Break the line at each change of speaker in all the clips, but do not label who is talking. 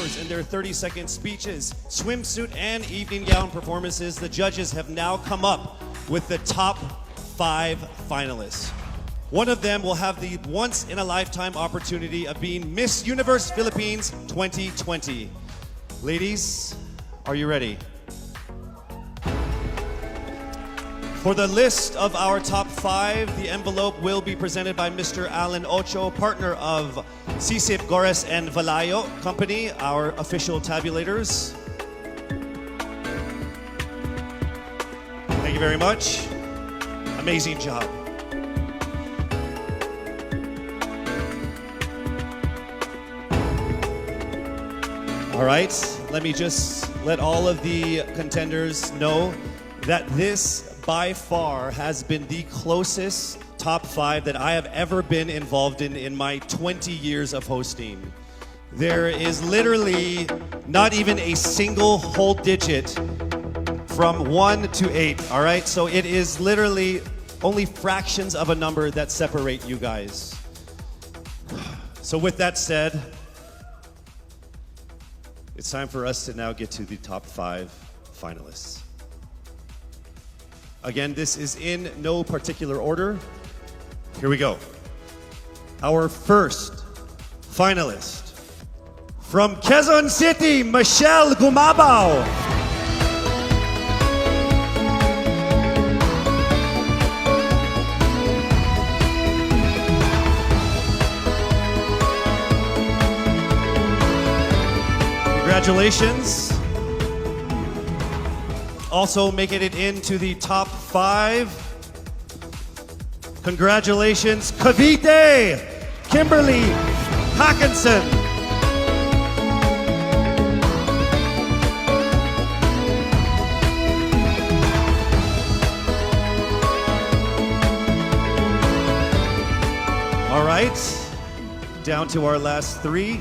performers in their 30-second speeches, swimsuit and evening gown performances, the judges have now come up with the top 5 finalists. One of them will have the once-in-a-lifetime opportunity of being Miss Universe Philippines 2020. Ladies, are you ready? For the list of our top 5, the envelope will be presented by Mr. Alan Ocho, partner of Sisip, Gores, and Valayo Company, our official tabulators. Thank you very much. Amazing job. All right, let me just let all of the contenders know that this by far has been the closest top 5 that I have ever been involved in my 20 years of hosting. There is literally not even a single whole digit from 1 to 8, all right? So it is literally only fractions of a number that separate you guys. So with that said, it's time for us to now get to the top 5 finalists. Again, this is in no particular order. Here we go. Our first finalist from Quezon City, Michelle Gumabao. Congratulations. Also making it into the top 5. Congratulations, Cavite, Kimberly Hackinson. All right, down to our last 3.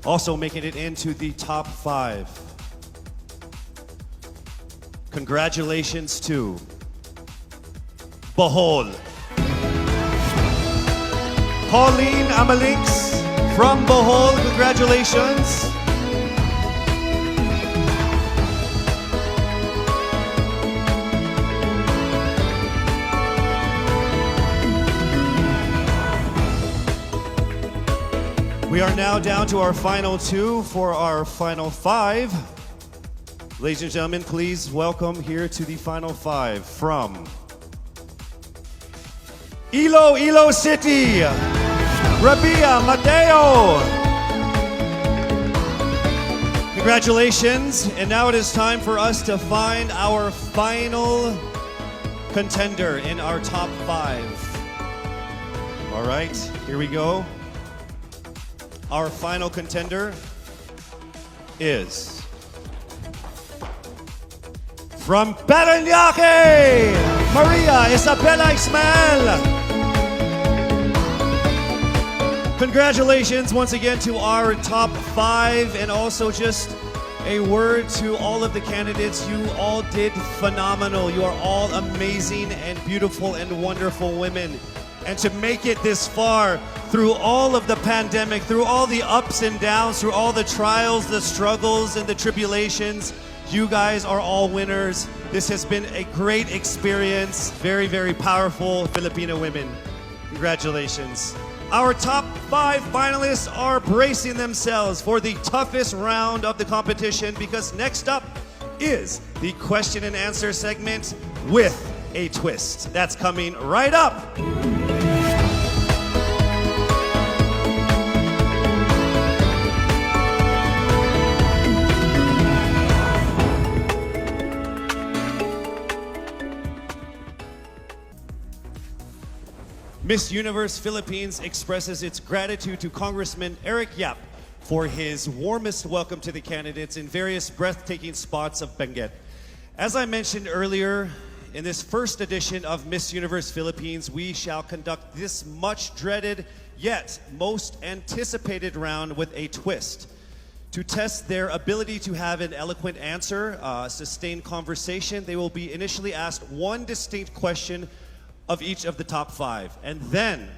Also making it into the top 5. Congratulations to Bohol. Pauline Amalinks from Bohol, congratulations. We are now down to our final 2 for our final 5. Ladies and gentlemen, please welcome here to the final 5 from Iloilo City, Rabiya, Mateo. Congratulations, and now it is time for us to find our final contender in our top 5. All right, here we go. Our final contender is from Parañaque, Maria Isabella Ismael. Congratulations once again to our top 5, and also just a word to all of the candidates. You all did phenomenal. You are all amazing and beautiful and wonderful women. And to make it this far through all of the pandemic, through all the ups and downs, through all the trials, the struggles, and the tribulations, you guys are all winners. This has been a great experience. Very, very powerful Filipino women. Congratulations. Our top 5 finalists are bracing themselves for the toughest round of the competition, because next up is the question and answer segment with a twist. That's coming right up. Miss Universe Philippines expresses its gratitude to Congressman Eric Yap for his warmest welcome to the candidates in various breathtaking spots of Benguet. As I mentioned earlier, in this first edition of Miss Universe Philippines, we shall conduct this much dreaded yet most anticipated round with a twist. To test their ability to have an eloquent answer, sustained conversation, they will be initially asked one distinct question of each of the top 5. And then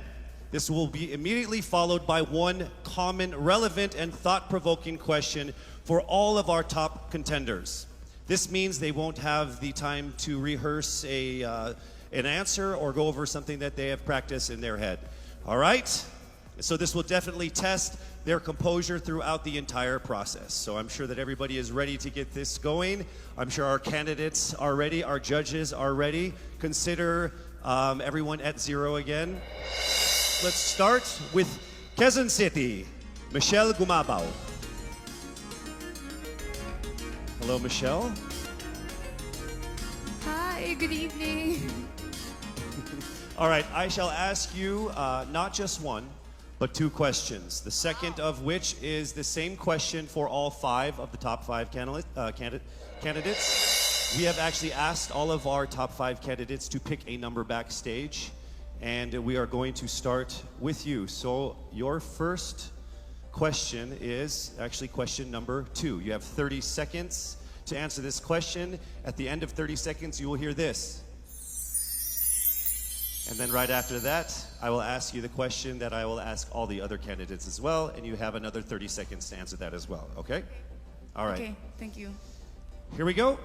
This will be immediately followed by one common, relevant, and thought-provoking question for all of our top contenders. This means they won't have the time to rehearse an answer or go over something that they have practiced in their head. All right? So this will definitely test their composure throughout the entire process. So I'm sure that everybody is ready to get this going. I'm sure our candidates are ready, our judges are ready. Consider everyone at zero again. Let's start with Quezon City, Michelle Gumabao. Hello, Michelle.
Hi, good evening.
All right, I shall ask you not just one, but two questions. The second of which is the same question for all five of the top five candidates. We have actually asked all of our top five candidates to pick a number backstage, and we are going to start with you. So your first question is actually question number 2. You have 30 seconds to answer this question. At the end of 30 seconds, you will hear this. And then right after that, I will ask you the question that I will ask all the other candidates as well, and you have another 30 seconds to answer that as well, okay? All right.
Okay, thank you.
Here we go.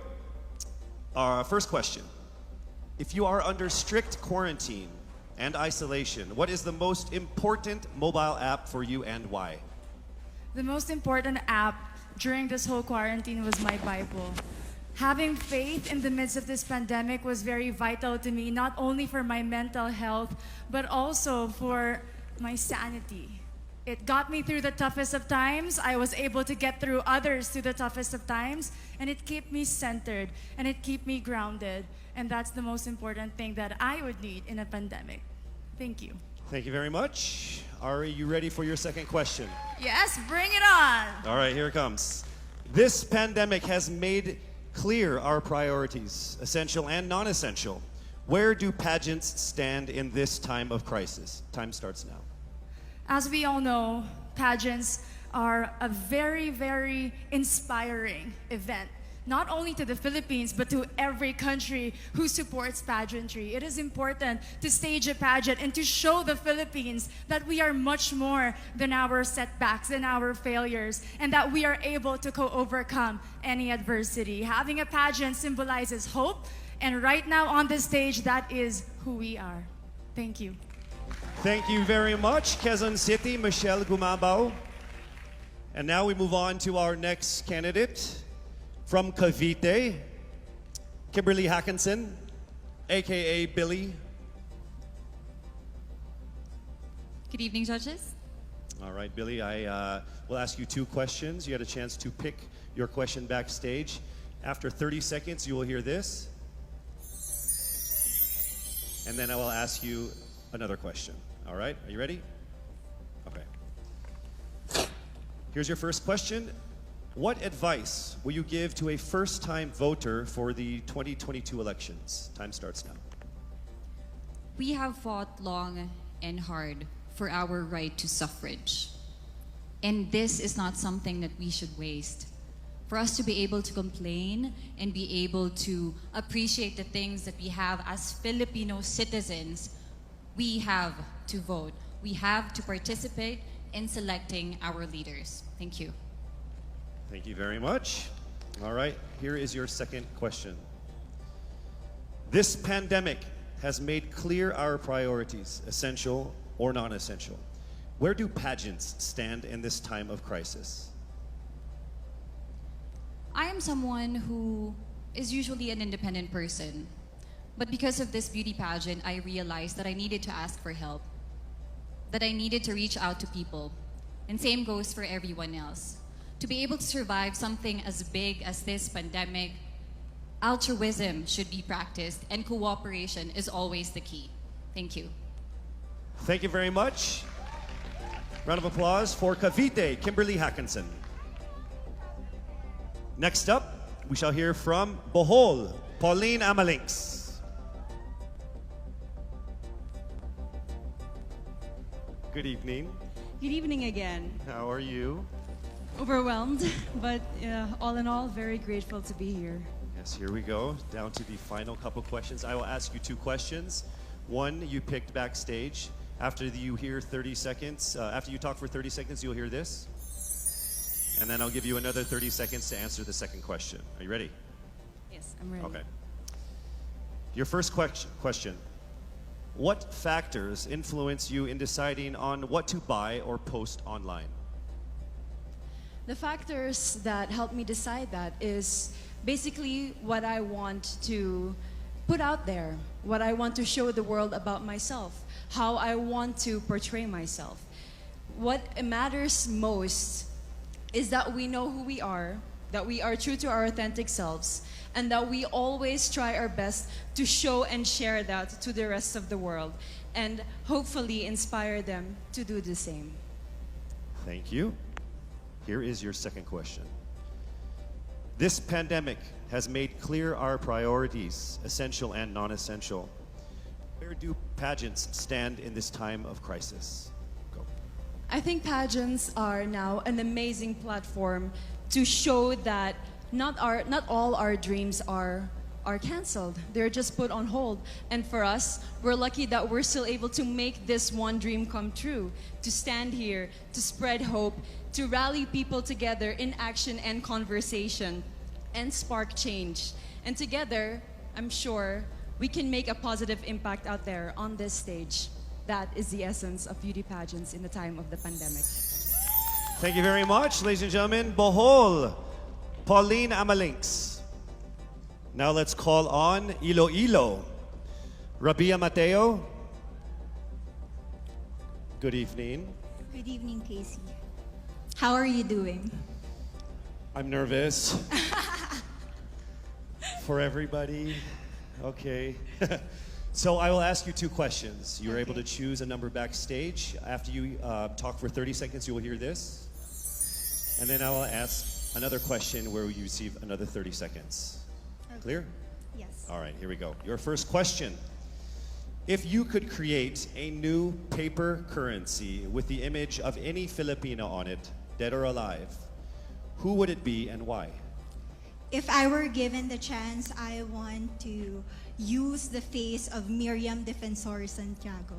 Our first question. If you are under strict quarantine and isolation, what is the most important mobile app for you and why?
The most important app during this whole quarantine was my Bible. Having faith in the midst of this pandemic was very vital to me, not only for my mental health, but also for my sanity. It got me through the toughest of times. I was able to get through others through the toughest of times, and it kept me centered, and it kept me grounded. And that's the most important thing that I would need in a pandemic. Thank you.
Thank you very much. Are you ready for your second question?
Yes, bring it on.
All right, here it comes. This pandemic has made clear our priorities, essential and non-essential. Where do pageants stand in this time of crisis? Time starts now.
As we all know, pageants are a very, very inspiring event, not only to the Philippines, but to every country who supports pageantry. It is important to stage a pageant and to show the Philippines that we are much more than our setbacks and our failures, and that we are able to overcome any adversity. Having a pageant symbolizes hope, and right now on the stage, that is who we are. Thank you.
Thank you very much, Quezon City, Michelle Gumabao. And now we move on to our next candidate. From Cavite, Kimberly Hackinson, aka Billy.
Good evening, judges.
All right, Billy, I will ask you two questions. You had a chance to pick your question backstage. After 30 seconds, you will hear this. And then I will ask you another question. All right, are you ready? Okay. Here's your first question. What advice will you give to a first-time voter for the 2022 elections? Time starts now.
We have fought long and hard for our right to suffrage. And this is not something that we should waste. For us to be able to complain and be able to appreciate the things that we have as Filipino citizens, we have to vote. We have to participate in selecting our leaders. Thank you.
Thank you very much. All right, here is your second question. This pandemic has made clear our priorities, essential or non-essential. Where do pageants stand in this time of crisis?
I am someone who is usually an independent person. But because of this beauty pageant, I realized that I needed to ask for help, that I needed to reach out to people. And same goes for everyone else. To be able to survive something as big as this pandemic, altruism should be practiced, and cooperation is always the key. Thank you.
Thank you very much. Round of applause for Cavite, Kimberly Hackinson. Next up, we shall hear from Bohol, Pauline Amalinks. Good evening.
Good evening again.
How are you?
Overwhelmed, but all in all, very grateful to be here.
Yes, here we go. Down to the final couple questions. I will ask you two questions. One you picked backstage, After you hear 30 seconds, after you talk for 30 seconds, you'll hear this. And then I'll give you another 30 seconds to answer the second question. Are you ready?
Yes, I'm ready.
Okay. Your first question. What factors influence you in deciding on what to buy or post online?
The factors that help me decide that is basically what I want to put out there, what I want to show the world about myself, how I want to portray myself. What matters most is that we know who we are, that we are true to our authentic selves, and that we always try our best to show and share that to the rest of the world, and hopefully inspire them to do the same.
Thank you. Here is your second question. This pandemic has made clear our priorities, essential and non-essential. Where do pageants stand in this time of crisis? Go.
I think pageants are now an amazing platform to show that not all our dreams are canceled. They're just put on hold. And for us, we're lucky that we're still able to make this one dream come true, to stand here, to spread hope, to rally people together in action and conversation, and spark change. And together, I'm sure, we can make a positive impact out there on this stage. That is the essence of beauty pageants in the time of the pandemic.
Thank you very much, ladies and gentlemen. Bohol, Pauline Amalinks. Now let's call on Iloilo, Rabiya Mateo. Good evening.
Good evening, Casey. How are you doing?
I'm nervous. For everybody. Okay. So I will ask you two questions. You're able to choose a number backstage. After you talk for 30 seconds, you will hear this. And then I will ask another question where you receive another 30 seconds. Clear?
Yes.
All right, here we go. Your first question. If you could create a new paper currency with the image of any Filipino on it, dead or alive, who would it be and why?
If I were given the chance, I want to use the face of Miriam Defensor Santiago.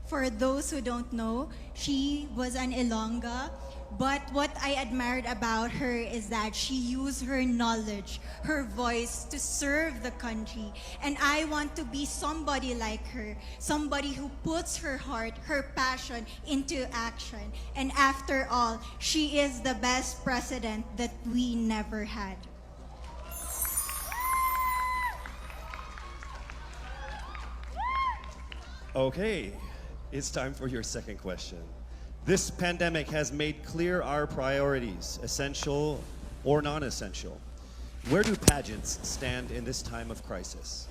For those who don't know, she was an Ilongga, but what I admired about her is that she used her knowledge, her voice to serve the country. And I want to be somebody like her, somebody who puts her heart, her passion into action. And after all, she is the best president that we never had.
Okay, it's time for your second question. This pandemic has made clear our priorities, essential or non-essential. Where do pageants stand in this time of crisis?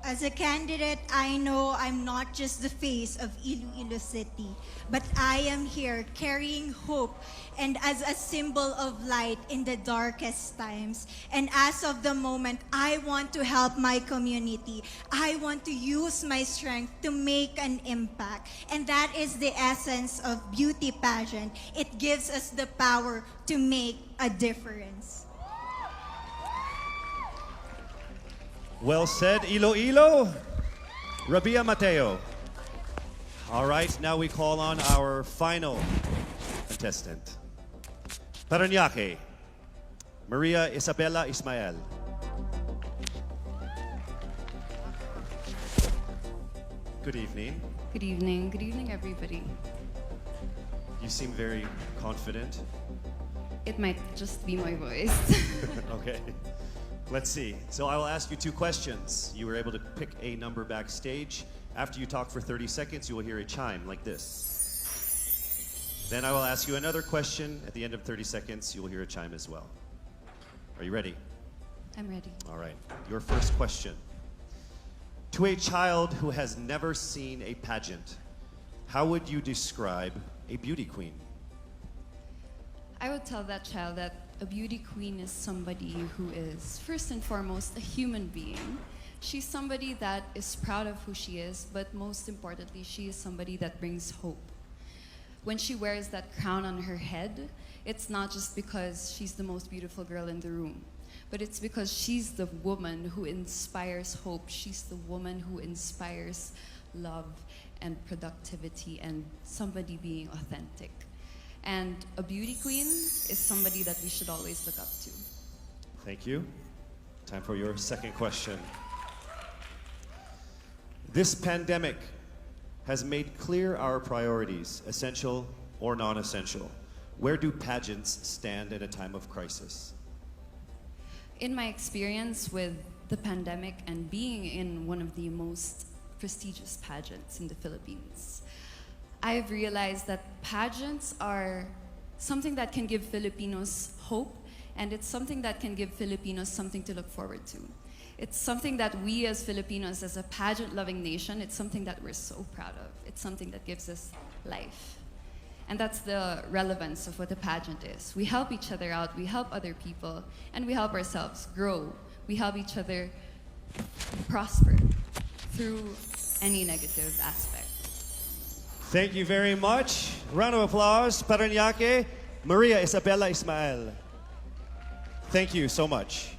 As a candidate, I know I'm not just the face of Iloilo City, but I am here carrying hope and as a symbol of light in the darkest times. And as of the moment, I want to help my community. I want to use my strength to make an impact. And that is the essence of beauty pageant. It gives us the power to make a difference.
Well said, Iloilo. Rabiya Mateo. All right, now we call on our final contestant. Parañaque, Maria Isabella Ismael. Good evening.
Good evening. Good evening, everybody.
You seem very confident.
It might just be my voice.
Okay. Let's see. So I will ask you two questions. You were able to pick a number backstage. After you talk for 30 seconds, you will hear a chime like this. Then I will ask you another question. At the end of 30 seconds, you will hear a chime as well. Are you ready?
I'm ready.
All right. Your first question. To a child who has never seen a pageant, how would you describe a beauty queen?
I would tell that child that a beauty queen is somebody who is, first and foremost, a human being. She's somebody that is proud of who she is, but most importantly, she is somebody that brings hope. When she wears that crown on her head, it's not just because she's the most beautiful girl in the room, but it's because she's the woman who inspires hope. She's the woman who inspires love. and productivity and somebody being authentic. And a beauty queen is somebody that we should always look up to.
Thank you. Time for your second question. This pandemic has made clear our priorities, essential or non-essential. Where do pageants stand in a time of crisis?
In my experience with the pandemic and being in one of the most prestigious pageants in the Philippines, I've realized that pageants are something that can give Filipinos hope, and it's something that can give Filipinos something to look forward to. It's something that we as Filipinos, as a pageant-loving nation, it's something that we're so proud of. It's something that gives us life. And that's the relevance of what a pageant is. We help each other out, we help other people, and we help ourselves grow. We help each other prosper through any negative aspect.
Thank you very much. Round of applause. Paranaque, Maria Isabella Ismael. Thank you so much.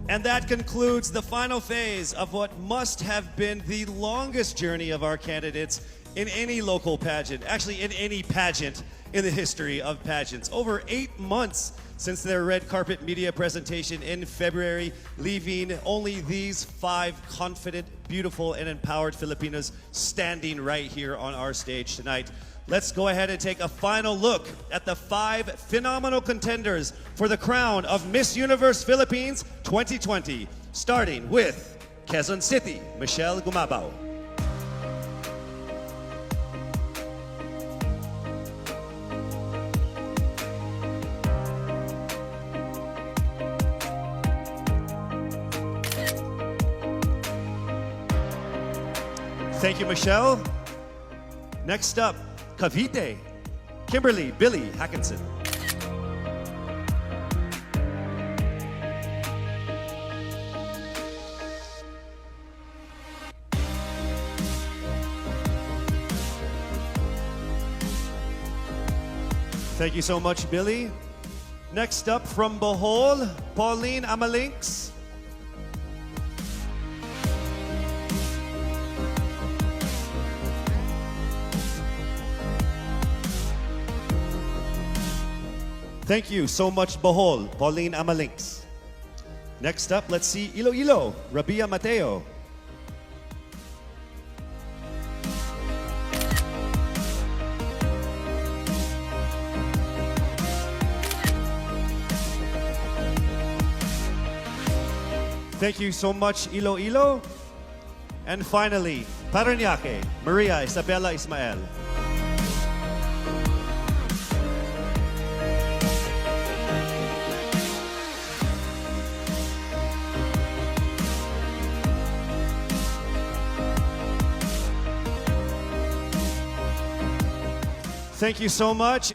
And that concludes the final phase of what must have been the longest journey of our candidates in any local pageant, actually in any pageant in the history of pageants. Over 8 months since their red carpet media presentation in February, leaving only these 5 confident, beautiful, and empowered Filipinos standing right here on our stage tonight. Let's go ahead and take a final look at the 5 phenomenal contenders for the crown of Miss Universe Philippines 2020, starting with Quezon City, Michelle Gumabao. Thank you, Michelle. Next up, Cavite, Kimberly Billy Hackinson. Thank you so much, Billy. Next up from Bohol, Pauline Amalinks. Thank you so much, Bohol, Pauline Amalinks. Next up, let's see Iloilo, Rabiya Mateo. Thank you so much, Iloilo. And finally, Paranaque, Maria Isabella Ismael. Thank you so much.